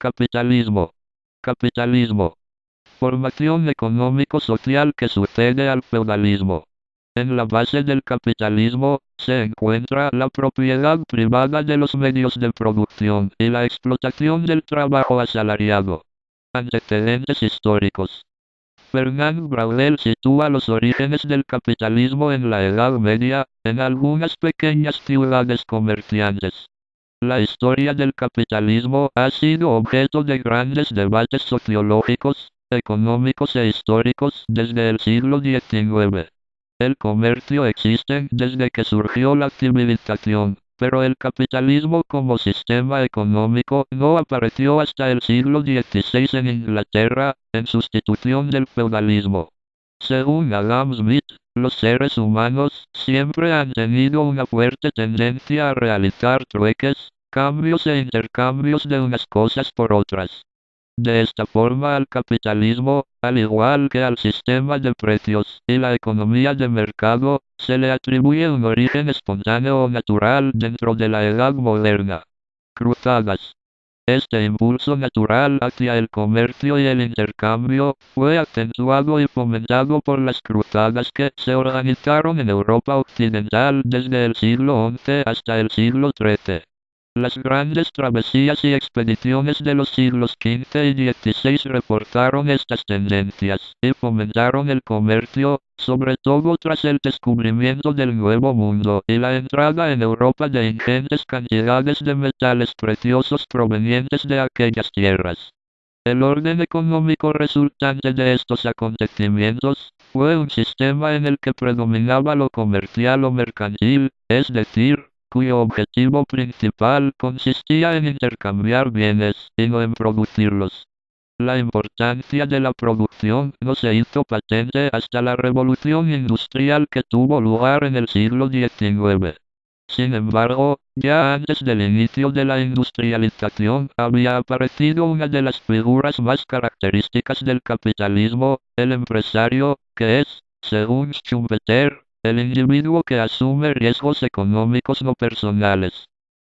Capitalismo. Capitalismo. Formación económico-social que sucede al feudalismo. En la base del capitalismo, se encuentra la propiedad privada de los medios de producción y la explotación del trabajo asalariado. Antecedentes históricos. Fernand Braudel sitúa los orígenes del capitalismo en la Edad Media, en algunas pequeñas ciudades comerciantes. La historia del capitalismo ha sido objeto de grandes debates sociológicos, económicos e históricos desde el siglo XIX. El comercio existe desde que surgió la civilización, pero el capitalismo como sistema económico no apareció hasta el siglo XVI en Inglaterra, en sustitución del feudalismo. Según Adam Smith, los seres humanos siempre han tenido una fuerte tendencia a realizar trueques, cambios e intercambios de unas cosas por otras. De esta forma al capitalismo, al igual que al sistema de precios y la economía de mercado, se le atribuye un origen espontáneo o natural dentro de la edad moderna. Cruzadas. Este impulso natural hacia el comercio y el intercambio fue acentuado y fomentado por las cruzadas que se organizaron en Europa occidental desde el siglo XI hasta el siglo XIII. Las grandes travesías y expediciones de los siglos XV y XVI reforzaron estas tendencias y fomentaron el comercio, sobre todo tras el descubrimiento del Nuevo Mundo y la entrada en Europa de ingentes cantidades de metales preciosos provenientes de aquellas tierras. El orden económico resultante de estos acontecimientos fue un sistema en el que predominaba lo comercial o mercantil, es decir, cuyo objetivo principal consistía en intercambiar bienes, y no en producirlos. La importancia de la producción no se hizo patente hasta la revolución industrial que tuvo lugar en el siglo XIX. Sin embargo, ya antes del inicio de la industrialización había aparecido una de las figuras más características del capitalismo, el empresario, que es, según Schumpeter, el individuo que asume riesgos económicos no personales.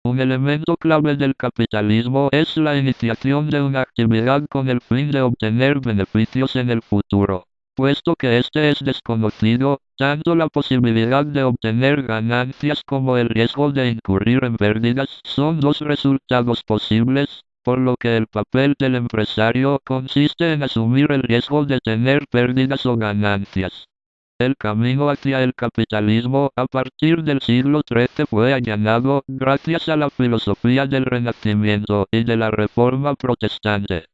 Un elemento clave del capitalismo es la iniciación de una actividad con el fin de obtener beneficios en el futuro. Puesto que este es desconocido, tanto la posibilidad de obtener ganancias como el riesgo de incurrir en pérdidas son dos resultados posibles, por lo que el papel del empresario consiste en asumir el riesgo de tener pérdidas o ganancias. El camino hacia el capitalismo a partir del siglo XIII fue allanado gracias a la filosofía del Renacimiento y de la Reforma Protestante.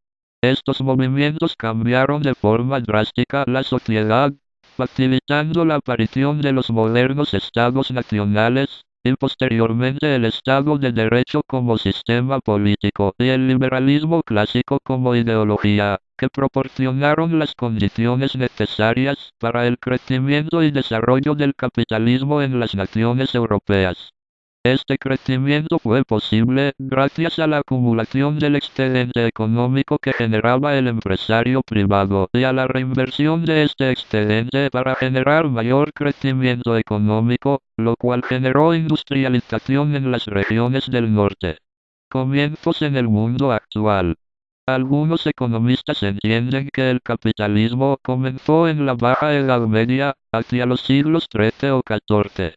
Estos movimientos cambiaron de forma drástica la sociedad, facilitando la aparición de los modernos estados nacionales, y posteriormente el Estado de Derecho como sistema político y el liberalismo clásico como ideología, que proporcionaron las condiciones necesarias para el crecimiento y desarrollo del capitalismo en las naciones europeas. Este crecimiento fue posible gracias a la acumulación del excedente económico que generaba el empresario privado y a la reinversión de este excedente para generar mayor crecimiento económico, lo cual generó industrialización en las regiones del norte. Comienzos en el mundo actual. Algunos economistas entienden que el capitalismo comenzó en la Baja Edad Media, hacia los siglos XIII o XIV.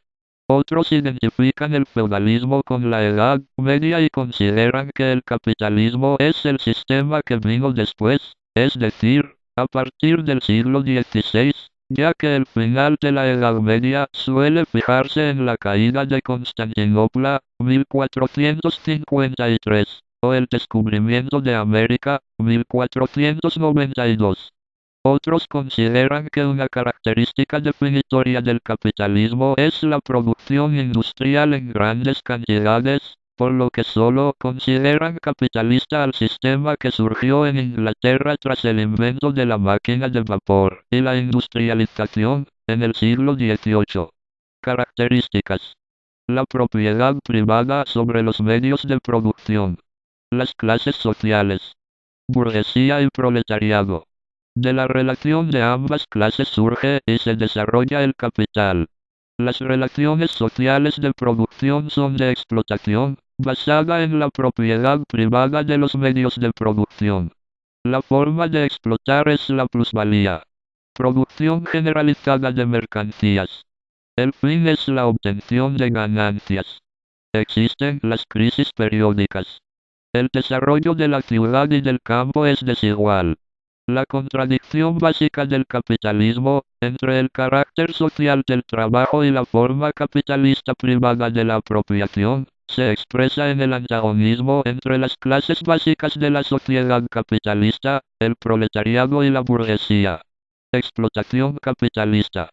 Otros identifican el feudalismo con la Edad Media y consideran que el capitalismo es el sistema que vino después, es decir, a partir del siglo XVI, ya que el final de la Edad Media suele fijarse en la caída de Constantinopla, 1453, o el descubrimiento de América, 1492. Otros consideran que una característica definitoria del capitalismo es la producción industrial en grandes cantidades, por lo que solo consideran capitalista al sistema que surgió en Inglaterra tras el invento de la máquina de vapor y la industrialización, en el siglo XVIII. Características. La propiedad privada sobre los medios de producción. Las clases sociales. Burguesía y proletariado. De la relación de ambas clases surge y se desarrolla el capital. Las relaciones sociales de producción son de explotación, basada en la propiedad privada de los medios de producción. La forma de explotar es la plusvalía. Producción generalizada de mercancías. El fin es la obtención de ganancias. Existen las crisis periódicas. El desarrollo de la ciudad y del campo es desigual. La contradicción básica del capitalismo, entre el carácter social del trabajo y la forma capitalista privada de la apropiación, se expresa en el antagonismo entre las clases básicas de la sociedad capitalista, el proletariado y la burguesía. Explotación capitalista.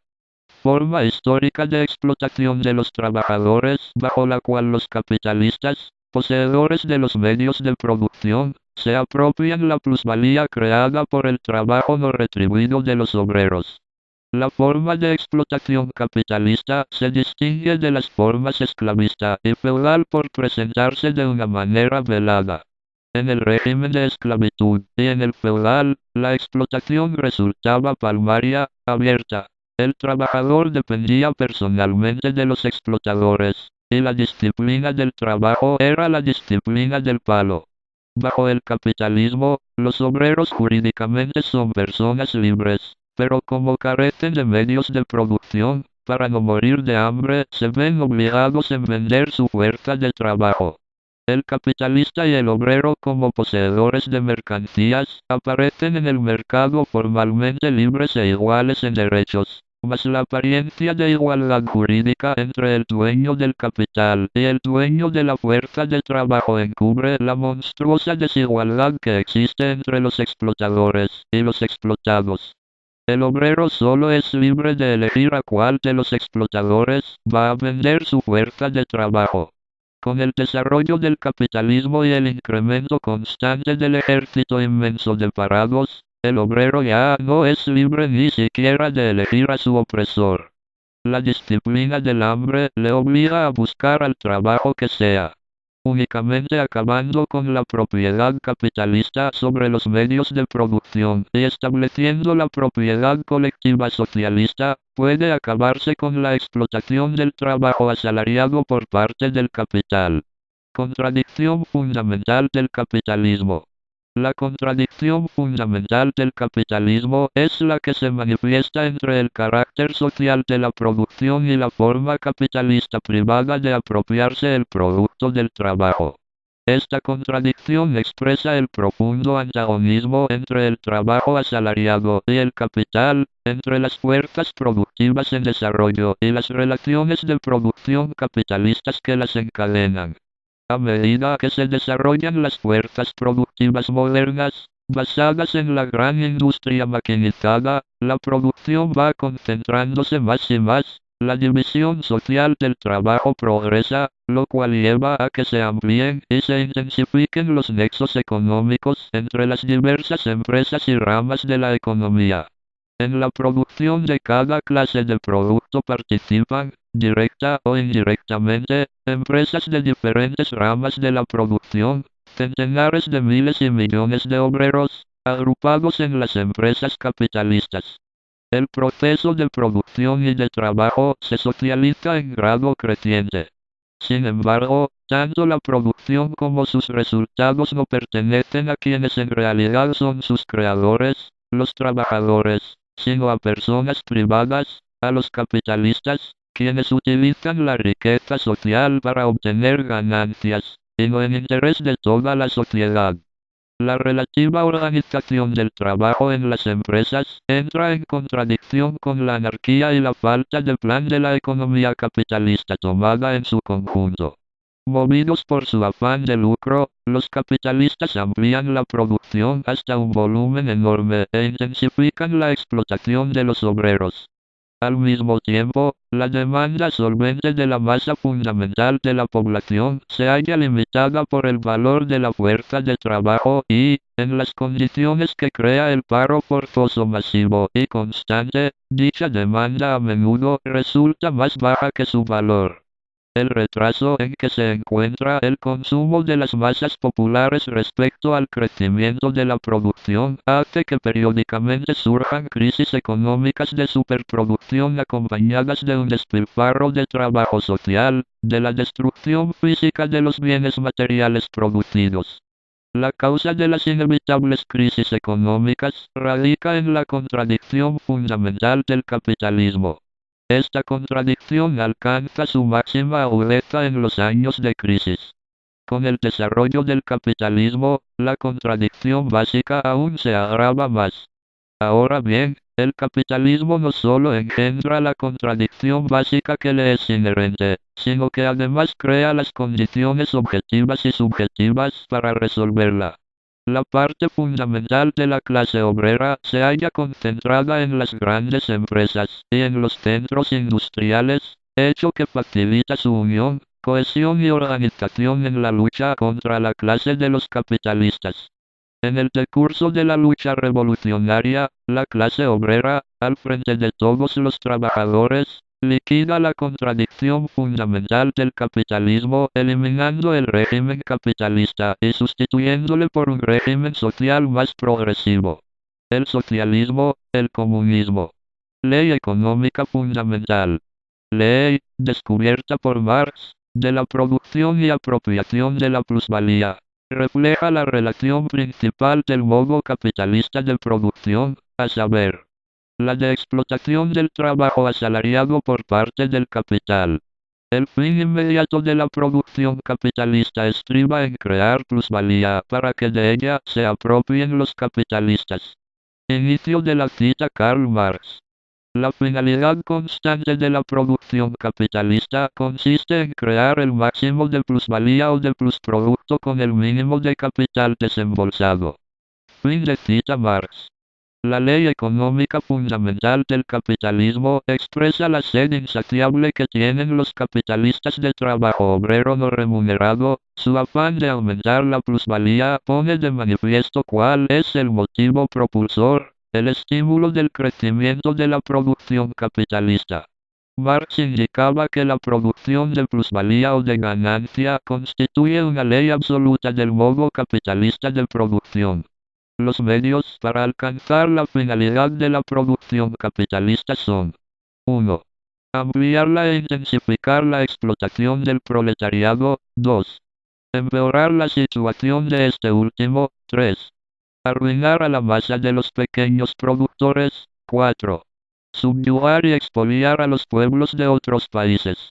Forma histórica de explotación de los trabajadores, bajo la cual los capitalistas, poseedores de los medios de producción, se apropian la plusvalía creada por el trabajo no retribuido de los obreros. La forma de explotación capitalista se distingue de las formas esclavista y feudal por presentarse de una manera velada. En el régimen de esclavitud y en el feudal, la explotación resultaba palmaria, abierta. El trabajador dependía personalmente de los explotadores, y la disciplina del trabajo era la disciplina del palo. Bajo el capitalismo, los obreros jurídicamente son personas libres, pero como carecen de medios de producción, para no morir de hambre, se ven obligados a vender su fuerza de trabajo. El capitalista y el obrero como poseedores de mercancías, aparecen en el mercado formalmente libres e iguales en derechos, mas la apariencia de igualdad jurídica entre el dueño del capital y el dueño de la fuerza de trabajo encubre la monstruosa desigualdad que existe entre los explotadores y los explotados. El obrero solo es libre de elegir a cuál de los explotadores va a vender su fuerza de trabajo. Con el desarrollo del capitalismo y el incremento constante del ejército inmenso de parados, el obrero ya no es libre ni siquiera de elegir a su opresor. La disciplina del hambre le obliga a buscar al trabajo que sea. Únicamente acabando con la propiedad capitalista sobre los medios de producción y estableciendo la propiedad colectiva socialista, puede acabarse con la explotación del trabajo asalariado por parte del capital. Contradicción fundamental del capitalismo. La contradicción fundamental del capitalismo es la que se manifiesta entre el carácter social de la producción y la forma capitalista privada de apropiarse el producto del trabajo. Esta contradicción expresa el profundo antagonismo entre el trabajo asalariado y el capital, entre las fuerzas productivas en desarrollo y las relaciones de producción capitalistas que las encadenan. A medida que se desarrollan las fuerzas productivas modernas, basadas en la gran industria maquinizada, la producción va concentrándose más y más, la división social del trabajo progresa, lo cual lleva a que se amplíen y se intensifiquen los nexos económicos entre las diversas empresas y ramas de la economía. En la producción de cada clase de producto participan, directa o indirectamente, empresas de diferentes ramas de la producción, centenares de miles y millones de obreros, agrupados en las empresas capitalistas. El proceso de producción y de trabajo se socializa en grado creciente. Sin embargo, tanto la producción como sus resultados no pertenecen a quienes en realidad son sus creadores, los trabajadores, sino a personas privadas, a los capitalistas, quienes utilizan la riqueza social para obtener ganancias, y no en interés de toda la sociedad. La relativa organización del trabajo en las empresas entra en contradicción con la anarquía y la falta de plan de la economía capitalista tomada en su conjunto. Movidos por su afán de lucro, los capitalistas amplían la producción hasta un volumen enorme e intensifican la explotación de los obreros. Al mismo tiempo, la demanda solvente de la masa fundamental de la población se halla limitada por el valor de la fuerza de trabajo y, en las condiciones que crea el paro forzoso masivo y constante, dicha demanda a menudo resulta más baja que su valor. El retraso en que se encuentra el consumo de las masas populares respecto al crecimiento de la producción hace que periódicamente surjan crisis económicas de superproducción acompañadas de un despilfarro de trabajo social, de la destrucción física de los bienes materiales producidos. La causa de las inevitables crisis económicas radica en la contradicción fundamental del capitalismo. Esta contradicción alcanza su máxima agudeza en los años de crisis. Con el desarrollo del capitalismo, la contradicción básica aún se agrava más. Ahora bien, el capitalismo no solo engendra la contradicción básica que le es inherente, sino que además crea las condiciones objetivas y subjetivas para resolverla. La parte fundamental de la clase obrera se halla concentrada en las grandes empresas y en los centros industriales, hecho que facilita su unión, cohesión y organización en la lucha contra la clase de los capitalistas. En el decurso de la lucha revolucionaria, la clase obrera, al frente de todos los trabajadores, liquida la contradicción fundamental del capitalismo, eliminando el régimen capitalista y sustituyéndole por un régimen social más progresivo. El socialismo, el comunismo. Ley económica fundamental. Ley, descubierta por Marx, de la producción y apropiación de la plusvalía. Refleja la relación principal del modo capitalista de producción, a saber, la de explotación del trabajo asalariado por parte del capital. El fin inmediato de la producción capitalista estriba en crear plusvalía para que de ella se apropien los capitalistas. Inicio de la cita Karl Marx. La finalidad constante de la producción capitalista consiste en crear el máximo de plusvalía o de plusproducto con el mínimo de capital desembolsado. Fin de cita Marx. La ley económica fundamental del capitalismo expresa la sed insaciable que tienen los capitalistas de trabajo obrero no remunerado, su afán de aumentar la plusvalía pone de manifiesto cuál es el motivo propulsor, el estímulo del crecimiento de la producción capitalista. Marx indicaba que la producción de plusvalía o de ganancia constituye una ley absoluta del modo capitalista de producción. Los medios para alcanzar la finalidad de la producción capitalista son 1. Ampliar e intensificar la explotación del proletariado. 2. Empeorar la situación de este último. 3. Arruinar a la masa de los pequeños productores. 4. Subyugar y expoliar a los pueblos de otros países.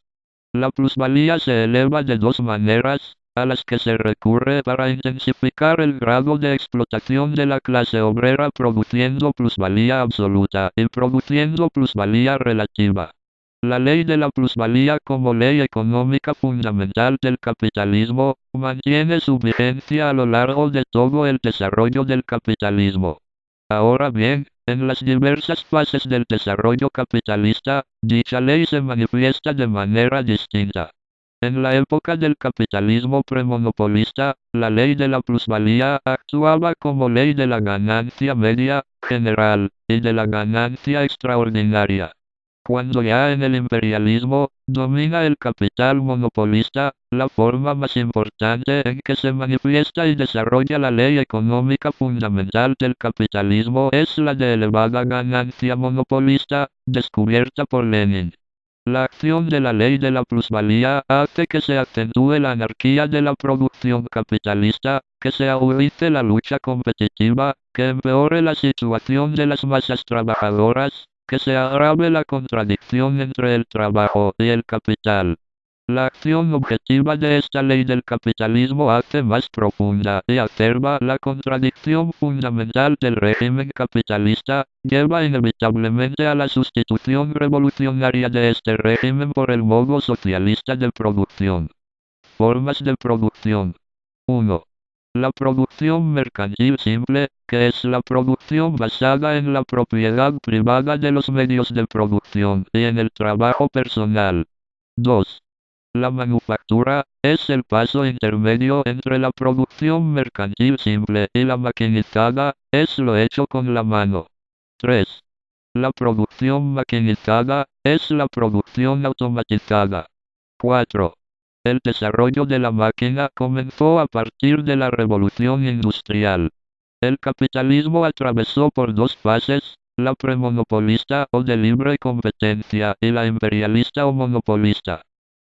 La plusvalía se eleva de dos maneras, a las que se recurre para intensificar el grado de explotación de la clase obrera produciendo plusvalía absoluta y produciendo plusvalía relativa. La ley de la plusvalía como ley económica fundamental del capitalismo, mantiene su vigencia a lo largo de todo el desarrollo del capitalismo. Ahora bien, en las diversas fases del desarrollo capitalista, dicha ley se manifiesta de manera distinta. En la época del capitalismo premonopolista, la ley de la plusvalía actuaba como ley de la ganancia media, general, y de la ganancia extraordinaria. Cuando ya en el imperialismo, domina el capital monopolista, la forma más importante en que se manifiesta y desarrolla la ley económica fundamental del capitalismo es la de elevada ganancia monopolista, descubierta por Lenin. La acción de la ley de la plusvalía hace que se acentúe la anarquía de la producción capitalista, que se agudice la lucha competitiva, que empeore la situación de las masas trabajadoras, que se agrave la contradicción entre el trabajo y el capital. La acción objetiva de esta ley del capitalismo hace más profunda y acerba la contradicción fundamental del régimen capitalista, lleva inevitablemente a la sustitución revolucionaria de este régimen por el modo socialista de producción. Formas de producción. 1. La producción mercantil simple, que es la producción basada en la propiedad privada de los medios de producción y en el trabajo personal. 2. La manufactura es el paso intermedio entre la producción mercantil simple y la maquinizada, es lo hecho con la mano. 3. La producción maquinizada es la producción automatizada. 4. El desarrollo de la máquina comenzó a partir de la revolución industrial. El capitalismo atravesó por dos fases, la premonopolista o de libre competencia y la imperialista o monopolista.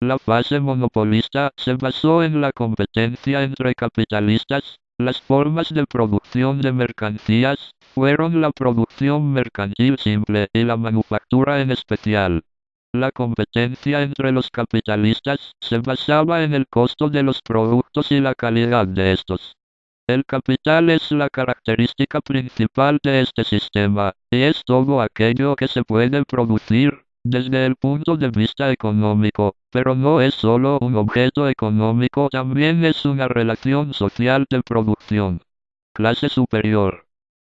La fase monopolista se basó en la competencia entre capitalistas. Las formas de producción de mercancías fueron la producción mercantil simple y la manufactura en especial. La competencia entre los capitalistas se basaba en el costo de los productos y la calidad de estos. El capital es la característica principal de este sistema, y es todo aquello que se puede producir, desde el punto de vista económico, pero no es solo un objeto económico, también es una relación social de producción. Clase superior.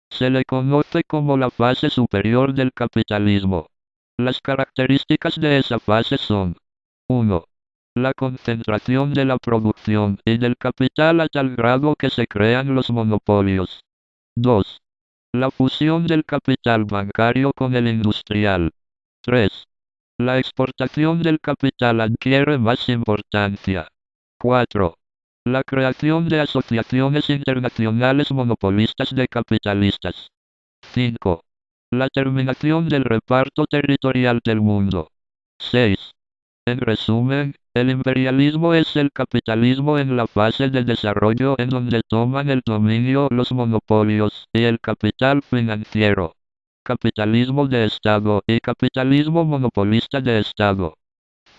Se le conoce como la fase superior del capitalismo. Las características de esa fase son: 1. La concentración de la producción y del capital a tal grado que se crean los monopolios. 2. La fusión del capital bancario con el industrial. 3. La exportación del capital adquiere más importancia. 4. La creación de asociaciones internacionales monopolistas de capitalistas. 5. La terminación del reparto territorial del mundo. 6. En resumen, el imperialismo es el capitalismo en la fase de desarrollo en donde toman el dominio los monopolios y el capital financiero. Capitalismo de Estado y capitalismo monopolista de Estado.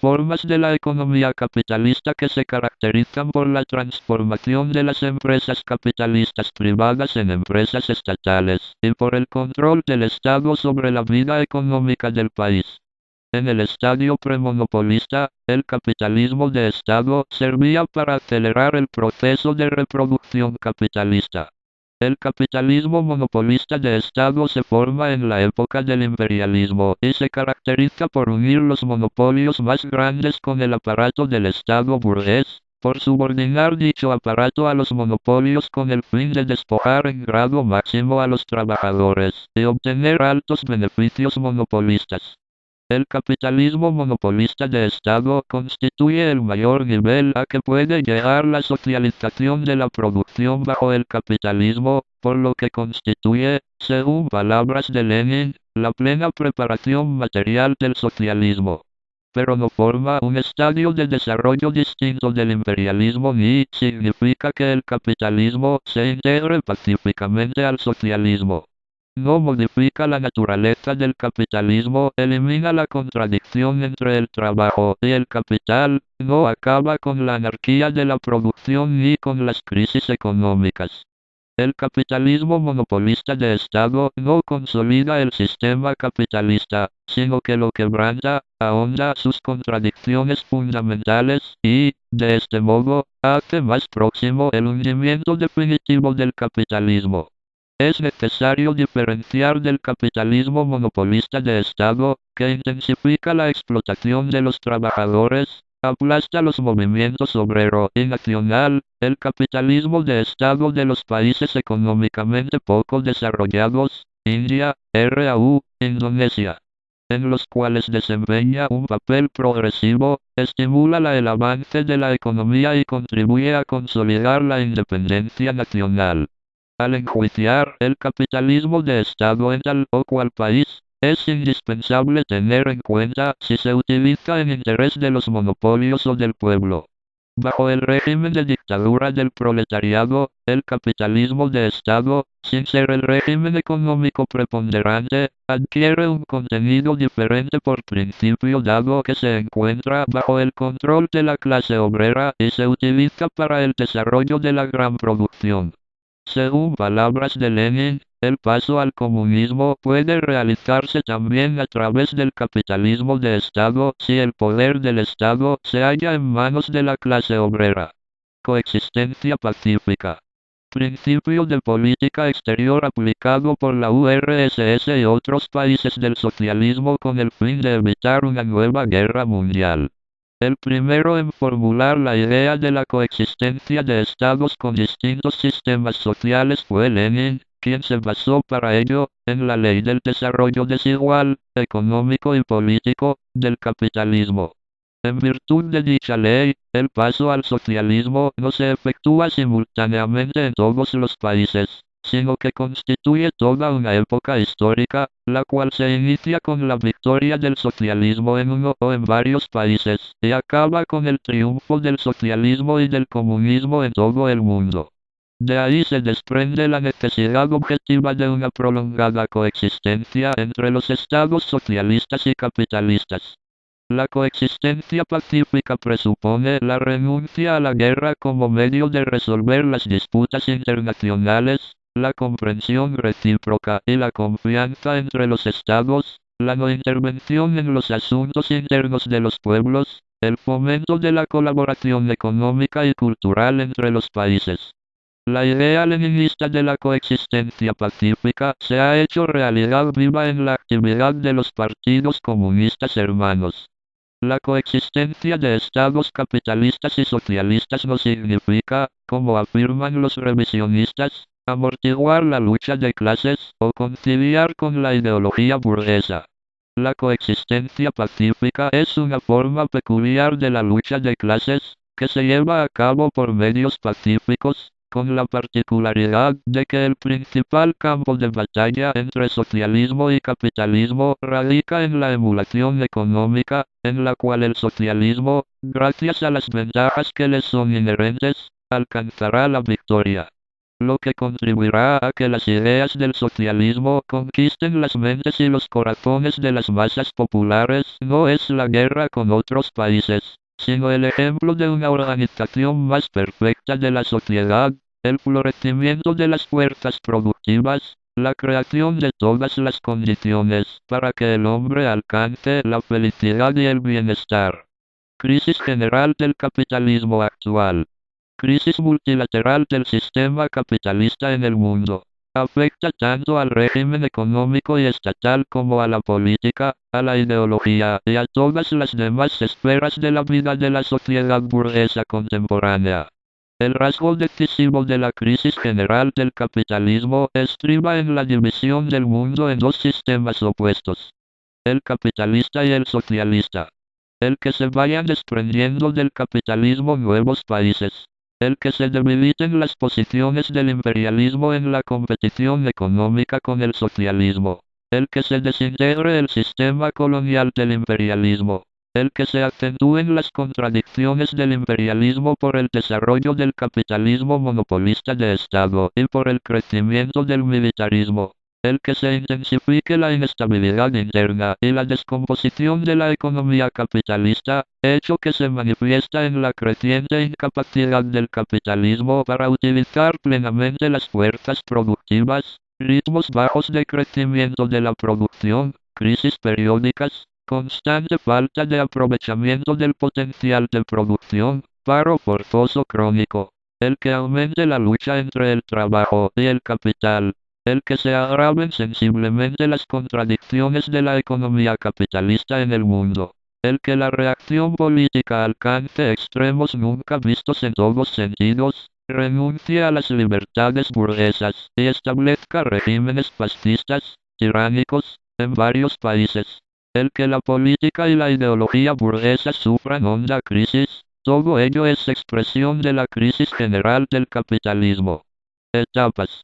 Formas de la economía capitalista que se caracterizan por la transformación de las empresas capitalistas privadas en empresas estatales, y por el control del Estado sobre la vida económica del país. En el estadio premonopolista, el capitalismo de Estado servía para acelerar el proceso de reproducción capitalista. El capitalismo monopolista de Estado se forma en la época del imperialismo y se caracteriza por unir los monopolios más grandes con el aparato del Estado burgués, por subordinar dicho aparato a los monopolios con el fin de despojar en grado máximo a los trabajadores y obtener altos beneficios monopolistas. El capitalismo monopolista de Estado constituye el mayor nivel a que puede llegar la socialización de la producción bajo el capitalismo, por lo que constituye, según palabras de Lenin, la plena preparación material del socialismo. Pero no forma un estadio de desarrollo distinto del imperialismo ni significa que el capitalismo se integre pacíficamente al socialismo. No modifica la naturaleza del capitalismo, elimina la contradicción entre el trabajo y el capital, no acaba con la anarquía de la producción ni con las crisis económicas. El capitalismo monopolista de Estado no consolida el sistema capitalista, sino que lo quebranta, ahonda sus contradicciones fundamentales y, de este modo, hace más próximo el hundimiento definitivo del capitalismo. Es necesario diferenciar del capitalismo monopolista de Estado, que intensifica la explotación de los trabajadores, aplasta los movimientos obrero y nacional, el capitalismo de Estado de los países económicamente poco desarrollados, India, RAU, Indonesia, en los cuales desempeña un papel progresivo, estimula el avance de la economía y contribuye a consolidar la independencia nacional. Al enjuiciar el capitalismo de Estado en tal o cual país, es indispensable tener en cuenta si se utiliza en interés de los monopolios o del pueblo. Bajo el régimen de dictadura del proletariado, el capitalismo de Estado, sin ser el régimen económico preponderante, adquiere un contenido diferente por principio dado que se encuentra bajo el control de la clase obrera y se utiliza para el desarrollo de la gran producción. Según palabras de Lenin, el paso al comunismo puede realizarse también a través del capitalismo de Estado si el poder del Estado se halla en manos de la clase obrera. Coexistencia pacífica. Principio de política exterior aplicado por la URSS y otros países del socialismo con el fin de evitar una nueva guerra mundial. El primero en formular la idea de la coexistencia de estados con distintos sistemas sociales fue Lenin, quien se basó para ello en la ley del desarrollo desigual, económico y político, del capitalismo. En virtud de dicha ley, el paso al socialismo no se efectúa simultáneamente en todos los países, sino que constituye toda una época histórica, la cual se inicia con la victoria del socialismo en uno o en varios países, y acaba con el triunfo del socialismo y del comunismo en todo el mundo. De ahí se desprende la necesidad objetiva de una prolongada coexistencia entre los estados socialistas y capitalistas. La coexistencia pacífica presupone la renuncia a la guerra como medio de resolver las disputas internacionales, la comprensión recíproca y la confianza entre los estados, la no intervención en los asuntos internos de los pueblos, el fomento de la colaboración económica y cultural entre los países. La idea leninista de la coexistencia pacífica se ha hecho realidad viva en la actividad de los partidos comunistas hermanos. La coexistencia de estados capitalistas y socialistas no significa, como afirman los revisionistas, amortiguar la lucha de clases o conciliar con la ideología burguesa. La coexistencia pacífica es una forma peculiar de la lucha de clases, que se lleva a cabo por medios pacíficos, con la particularidad de que el principal campo de batalla entre socialismo y capitalismo radica en la emulación económica, en la cual el socialismo, gracias a las ventajas que les son inherentes, alcanzará la victoria. Lo que contribuirá a que las ideas del socialismo conquisten las mentes y los corazones de las masas populares no es la guerra con otros países, sino el ejemplo de una organización más perfecta de la sociedad, el florecimiento de las fuerzas productivas, la creación de todas las condiciones para que el hombre alcance la felicidad y el bienestar. Crisis general del capitalismo actual. Crisis multilateral del sistema capitalista en el mundo. Afecta tanto al régimen económico y estatal como a la política, a la ideología y a todas las demás esferas de la vida de la sociedad burguesa contemporánea. El rasgo decisivo de la crisis general del capitalismo estriba en la división del mundo en dos sistemas opuestos: el capitalista y el socialista. El que se vayan desprendiendo del capitalismo nuevos países. El que se debiliten las posiciones del imperialismo en la competición económica con el socialismo. El que se desintegre el sistema colonial del imperialismo. El que se acentúen las contradicciones del imperialismo por el desarrollo del capitalismo monopolista de Estado y por el crecimiento del militarismo. El que se intensifique la inestabilidad interna y la descomposición de la economía capitalista, hecho que se manifiesta en la creciente incapacidad del capitalismo para utilizar plenamente las fuerzas productivas, ritmos bajos de crecimiento de la producción, crisis periódicas, constante falta de aprovechamiento del potencial de producción, paro forzoso crónico. El que aumente la lucha entre el trabajo y el capital. El que se agraven sensiblemente las contradicciones de la economía capitalista en el mundo. El que la reacción política alcance extremos nunca vistos en todos sentidos, renuncie a las libertades burguesas y establezca regímenes fascistas, tiránicos, en varios países. El que la política y la ideología burguesa sufran honda crisis, todo ello es expresión de la crisis general del capitalismo. Etapas.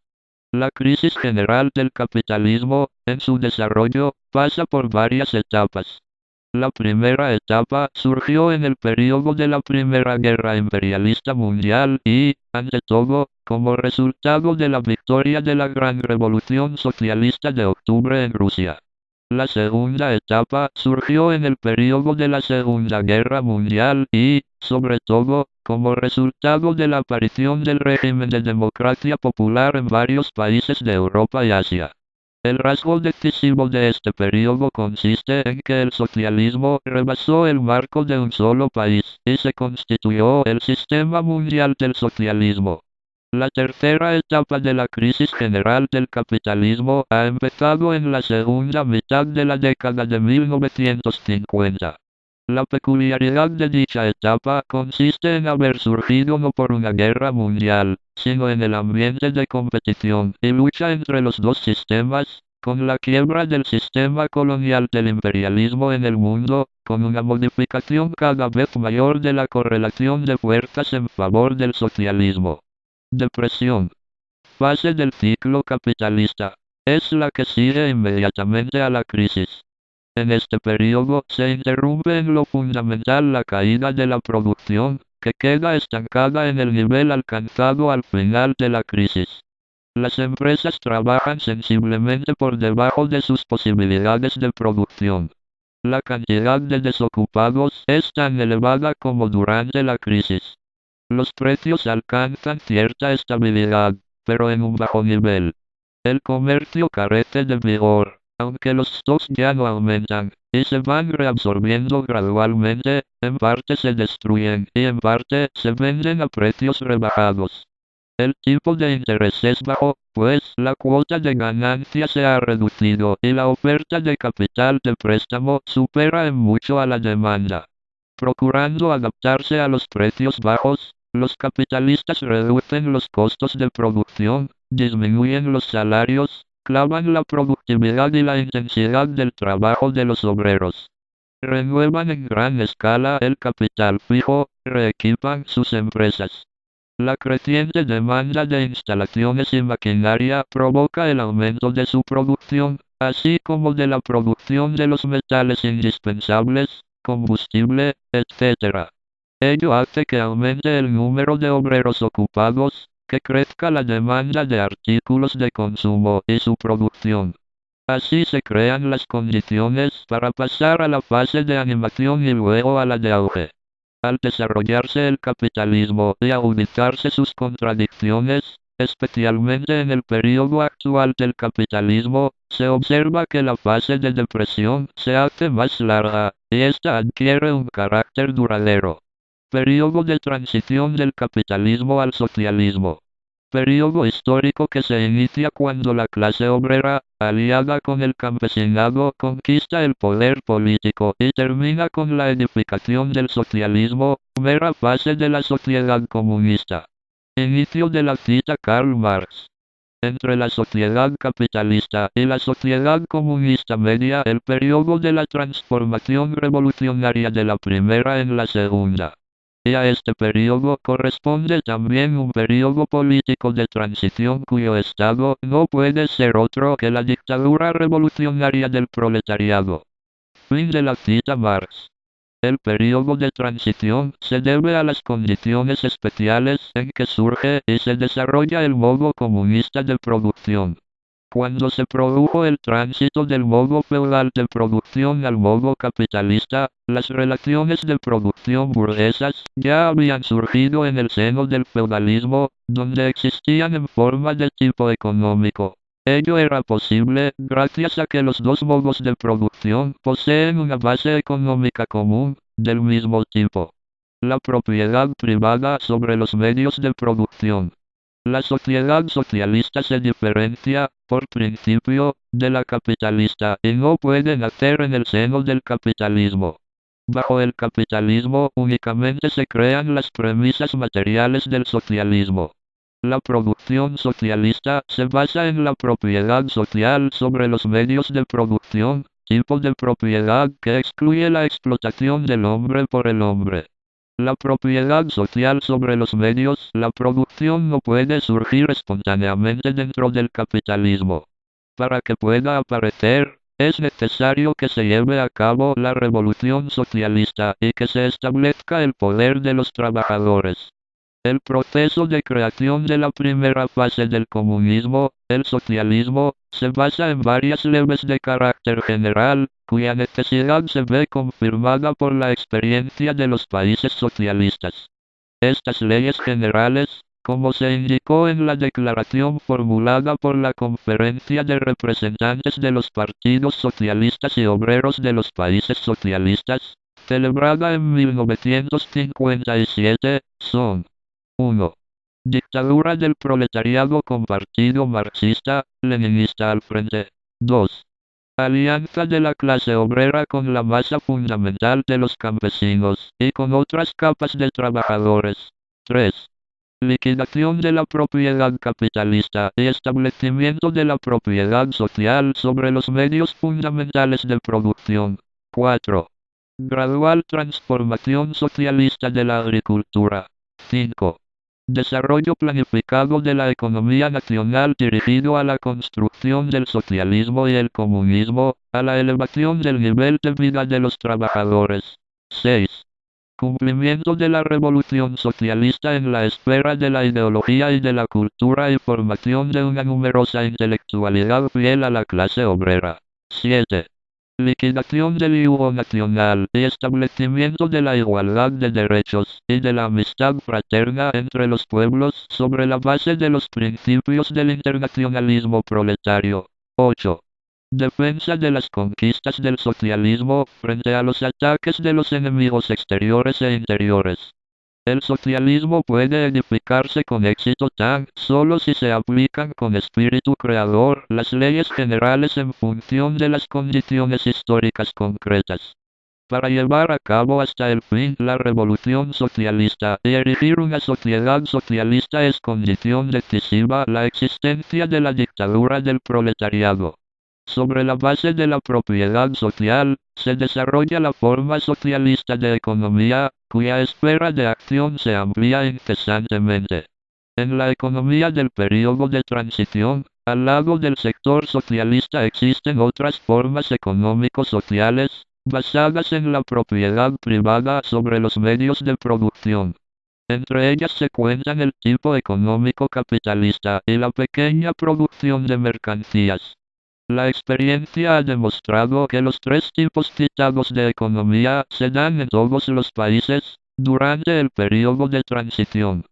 La crisis general del capitalismo, en su desarrollo, pasa por varias etapas. La primera etapa surgió en el período de la Primera Guerra Imperialista Mundial y, ante todo, como resultado de la victoria de la Gran Revolución Socialista de octubre en Rusia. La segunda etapa surgió en el período de la Segunda Guerra Mundial y, sobre todo, como resultado de la aparición del régimen de democracia popular en varios países de Europa y Asia. El rasgo decisivo de este período consiste en que el socialismo rebasó el marco de un solo país y se constituyó el sistema mundial del socialismo. La tercera etapa de la crisis general del capitalismo ha empezado en la segunda mitad de la década de 1950. La peculiaridad de dicha etapa consiste en haber surgido no por una guerra mundial, sino en el ambiente de competición y lucha entre los dos sistemas, con la quiebra del sistema colonial del imperialismo en el mundo, con una modificación cada vez mayor de la correlación de fuerzas en favor del socialismo. Depresión. Fase del ciclo capitalista. Es la que sigue inmediatamente a la crisis. En este periodo se interrumpe en lo fundamental la caída de la producción, que queda estancada en el nivel alcanzado al final de la crisis. Las empresas trabajan sensiblemente por debajo de sus posibilidades de producción. La cantidad de desocupados es tan elevada como durante la crisis. Los precios alcanzan cierta estabilidad, pero en un bajo nivel. El comercio carece de vigor, aunque los stocks ya no aumentan, y se van reabsorbiendo gradualmente, en parte se destruyen y en parte se venden a precios rebajados. El tipo de interés es bajo, pues la cuota de ganancia se ha reducido y la oferta de capital de préstamo supera en mucho a la demanda. Procurando adaptarse a los precios bajos, los capitalistas reducen los costos de producción, disminuyen los salarios, clavan la productividad y la intensidad del trabajo de los obreros. Renuevan en gran escala el capital fijo, reequipan sus empresas. La creciente demanda de instalaciones y maquinaria provoca el aumento de su producción, así como de la producción de los metales indispensables, combustible, etc. Ello hace que aumente el número de obreros ocupados, que crezca la demanda de artículos de consumo y su producción. Así se crean las condiciones para pasar a la fase de animación y luego a la de auge. Al desarrollarse el capitalismo y agudizarse sus contradicciones, especialmente en el periodo actual del capitalismo, se observa que la fase de depresión se hace más larga, y ésta adquiere un carácter duradero. Periodo de transición del capitalismo al socialismo. Periodo histórico que se inicia cuando la clase obrera, aliada con el campesinado, conquista el poder político y termina con la edificación del socialismo, primera fase de la sociedad comunista. Inicio de la cita Karl Marx. Entre la sociedad capitalista y la sociedad comunista media el periodo de la transformación revolucionaria de la primera en la segunda. Y a este periodo corresponde también un periodo político de transición cuyo estado no puede ser otro que la dictadura revolucionaria del proletariado. Fin de la cita Marx. El periodo de transición se debe a las condiciones especiales en que surge y se desarrolla el modo comunista de producción. Cuando se produjo el tránsito del modo feudal de producción al modo capitalista, las relaciones de producción burguesas ya habían surgido en el seno del feudalismo, donde existían en forma de tipo económico. Ello era posible gracias a que los dos modos de producción poseen una base económica común, del mismo tipo. La propiedad privada sobre los medios de producción. La sociedad socialista se diferencia, por principio, de la capitalista y no puede nacer en el seno del capitalismo. Bajo el capitalismo únicamente se crean las premisas materiales del socialismo. La producción socialista se basa en la propiedad social sobre los medios de producción, tipo de propiedad que excluye la explotación del hombre por el hombre. La propiedad social sobre los medios, la producción no puede surgir espontáneamente dentro del capitalismo. Para que pueda aparecer, es necesario que se lleve a cabo la revolución socialista y que se establezca el poder de los trabajadores. El proceso de creación de la primera fase del comunismo, el socialismo, se basa en varias leyes de carácter general, cuya necesidad se ve confirmada por la experiencia de los países socialistas. Estas leyes generales, como se indicó en la declaración formulada por la Conferencia de Representantes de los Partidos Socialistas y Obreros de los Países Socialistas, celebrada en 1957, son: 1. Dictadura del proletariado con partido marxista-leninista al frente. 2. Alianza de la clase obrera con la masa fundamental de los campesinos y con otras capas de trabajadores. 3. Liquidación de la propiedad capitalista y establecimiento de la propiedad social sobre los medios fundamentales de producción. 4. Gradual transformación socialista de la agricultura. 5. Desarrollo planificado de la economía nacional dirigido a la construcción del socialismo y el comunismo, a la elevación del nivel de vida de los trabajadores. 6. Cumplimiento de la revolución socialista en la esfera de la ideología y de la cultura y formación de una numerosa intelectualidad fiel a la clase obrera. 7. Liquidación del yugo nacional y establecimiento de la igualdad de derechos y de la amistad fraterna entre los pueblos sobre la base de los principios del internacionalismo proletario. 8. Defensa de las conquistas del socialismo frente a los ataques de los enemigos exteriores e interiores. El socialismo puede edificarse con éxito tan solo si se aplican con espíritu creador las leyes generales en función de las condiciones históricas concretas. Para llevar a cabo hasta el fin la revolución socialista y erigir una sociedad socialista es condición decisiva la existencia de la dictadura del proletariado. Sobre la base de la propiedad social, se desarrolla la forma socialista de economía, cuya esfera de acción se amplía incesantemente. En la economía del período de transición, al lado del sector socialista existen otras formas económico-sociales, basadas en la propiedad privada sobre los medios de producción. Entre ellas se cuentan el tipo económico capitalista y la pequeña producción de mercancías. La experiencia ha demostrado que los tres tipos citados de economía se dan en todos los países durante el periodo de transición.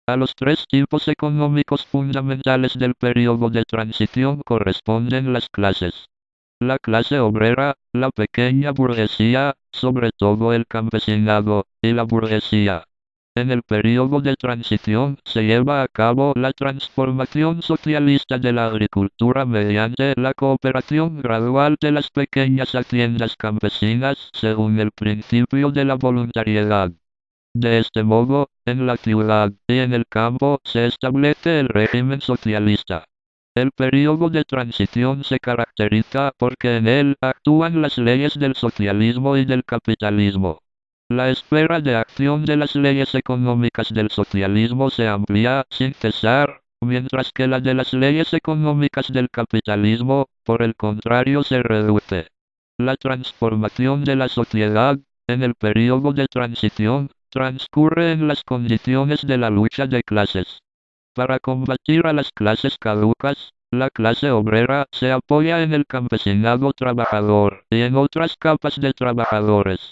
A los tres tipos económicos fundamentales del periodo de transición corresponden las clases. La clase obrera, la pequeña burguesía, sobre todo el campesinado, y la burguesía. En el periodo de transición se lleva a cabo la transformación socialista de la agricultura mediante la cooperación gradual de las pequeñas haciendas campesinas según el principio de la voluntariedad. De este modo, en la ciudad y en el campo se establece el régimen socialista. El periodo de transición se caracteriza porque en él actúan las leyes del socialismo y del capitalismo. La esfera de acción de las leyes económicas del socialismo se amplía sin cesar, mientras que la de las leyes económicas del capitalismo, por el contrario, se reduce. La transformación de la sociedad, en el periodo de transición, transcurre en las condiciones de la lucha de clases. Para combatir a las clases caducas, la clase obrera se apoya en el campesinado trabajador y en otras capas de trabajadores.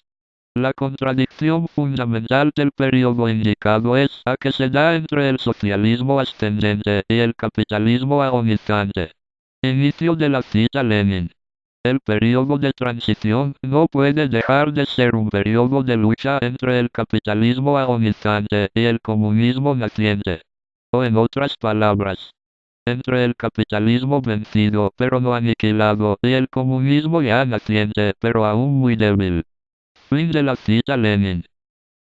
La contradicción fundamental del periodo indicado es la que se da entre el socialismo ascendente y el capitalismo agonizante. Inicio de la cita Lenin. El periodo de transición no puede dejar de ser un periodo de lucha entre el capitalismo agonizante y el comunismo naciente. O en otras palabras, entre el capitalismo vencido pero no aniquilado y el comunismo ya naciente pero aún muy débil. Fin de la cita Lenin.